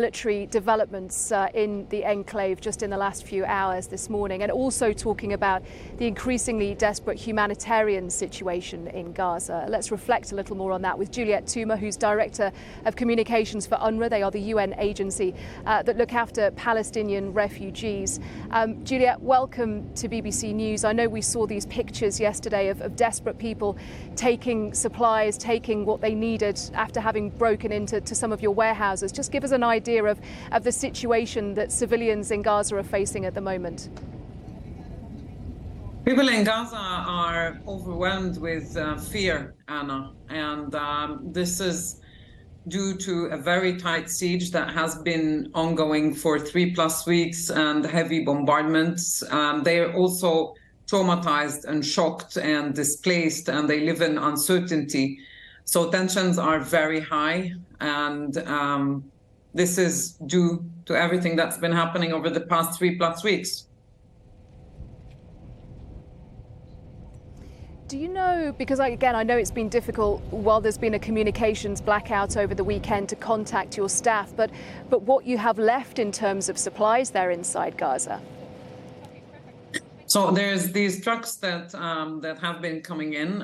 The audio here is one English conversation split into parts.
Military developments in the enclave just in the last few hours this morning, and also talking about the increasingly desperate humanitarian situation in Gaza. Let's reflect a little more on that with Juliette Touma, who's Director of Communications for UNRWA. They are the UN agency that look after Palestinian refugees. Juliette, welcome to BBC News. I know we saw these pictures yesterday of desperate people taking supplies, taking what they needed after having broken into some of your warehouses. Just give us an idea of the situation that civilians in Gaza are facing at the moment. People in Gaza are overwhelmed with fear, Anna, and this is due to a very tight siege that has been ongoing for 3+ weeks and heavy bombardments. They are also traumatized and shocked and displaced, and they live in uncertainty. So tensions are very high, and this is due to everything that's been happening over the past 3+ weeks. Do you know, because again, I know it's been difficult while there's been a communications blackout over the weekend to contact your staff, but what you have left in terms of supplies there inside Gaza? So there's these trucks that have been coming in,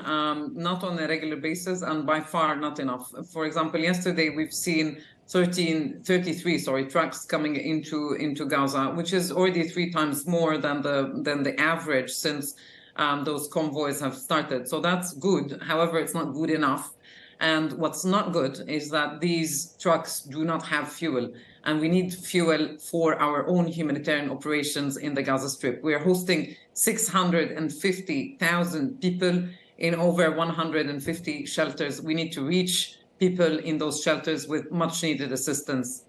not on a regular basis, and by far not enough. For example, yesterday we've seen 33 trucks coming into Gaza, which is already 3 times more than the average since those convoys have started. So that's good. However, it's not good enough. And what's not good is that these trucks do not have fuel, and we need fuel for our own humanitarian operations in the Gaza Strip. We are hosting 650,000 people in over 150 shelters. We need to reach people in those shelters with much needed assistance.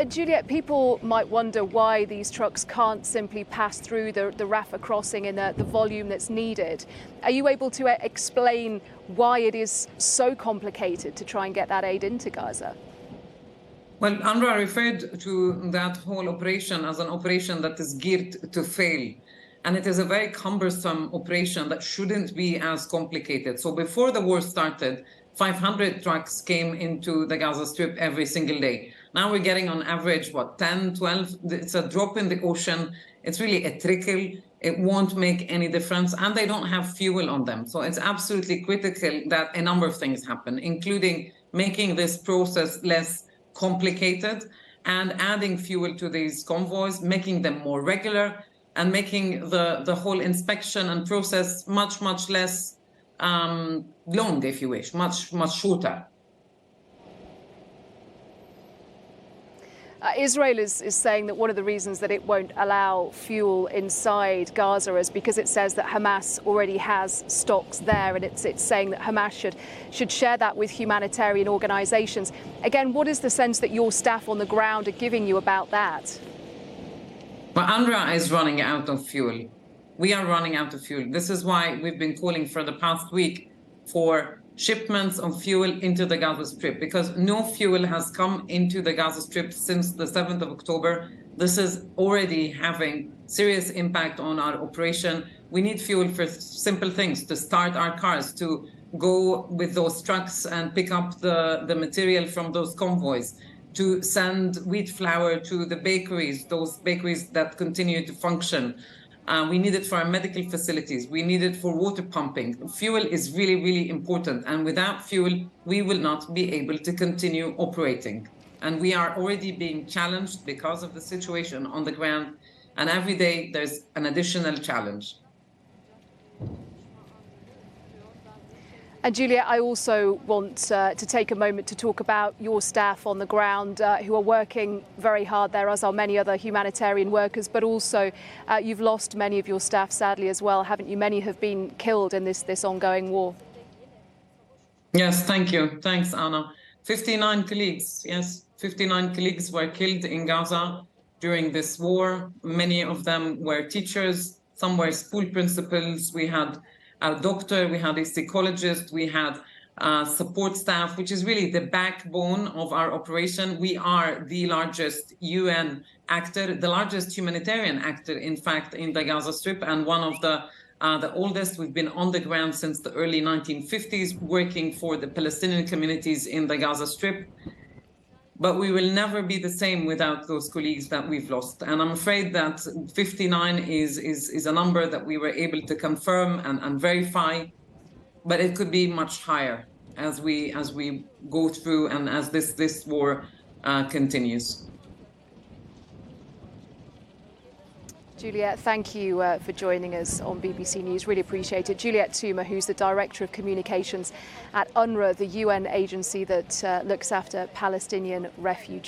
Juliette, people might wonder why these trucks can't simply pass through the Rafah crossing in the volume that's needed. Are you able to explain why it is so complicated to try and get that aid into Gaza? Well, UNRWA referred to that whole operation as an operation that is geared to fail. And it is a very cumbersome operation that shouldn't be as complicated. So before the war started, 500 trucks came into the Gaza Strip every single day. Now we're getting on average, 10, 12? It's a drop in the ocean. It's really a trickle. It won't make any difference. And they don't have fuel on them. So it's absolutely critical that a number of things happen, including making this process less complicated and adding fuel to these convoys, making them more regular, and making the whole inspection and process much less long, if you wish, much shorter. Israel is saying that one of the reasons that it won't allow fuel inside Gaza is because it says that Hamas already has stocks there, and it's saying that Hamas should share that with humanitarian organisations. Again, what is the sense that your staff on the ground are giving you about that? Well, UNRWA is running out of fuel. We are running out of fuel. This is why we've been calling for the past week for shipments of fuel into the Gaza Strip, because no fuel has come into the Gaza Strip since the 7th of October. This is already having serious impact on our operation. We need fuel for simple things, to start our cars, to go with those trucks and pick up the material from those convoys, to send wheat flour to the bakeries, those bakeries that continue to function. We need it for our medical facilities. We need it for water pumping. Fuel is really important. And without fuel, we will not be able to continue operating. And we are already being challenged because of the situation on the ground. And every day there's an additional challenge. And Juliette, I also want to take a moment to talk about your staff on the ground who are working very hard there, as are many other humanitarian workers, but also you've lost many of your staff, sadly, as well, haven't you? Many have been killed in this ongoing war. Yes, thank you. Thanks, Anna. 59 colleagues, yes, 59 colleagues were killed in Gaza during this war. Many of them were teachers, some were school principals. We had a doctor, we had a psychologist, we had support staff, which is really the backbone of our operation. We are the largest UN actor, the largest humanitarian actor, in fact, in the Gaza Strip, and one of the the oldest. We've been on the ground since the early 1950s, working for the Palestinian communities in the Gaza Strip. But we will never be the same without those colleagues that we've lost. And I'm afraid that 59 is a number that we were able to confirm and verify, but it could be much higher as we go through and as this war continues. Juliette, thank you for joining us on BBC News. Really appreciate it. Juliette Touma, who's the Director of Communications at UNRWA, the UN agency that looks after Palestinian refugees.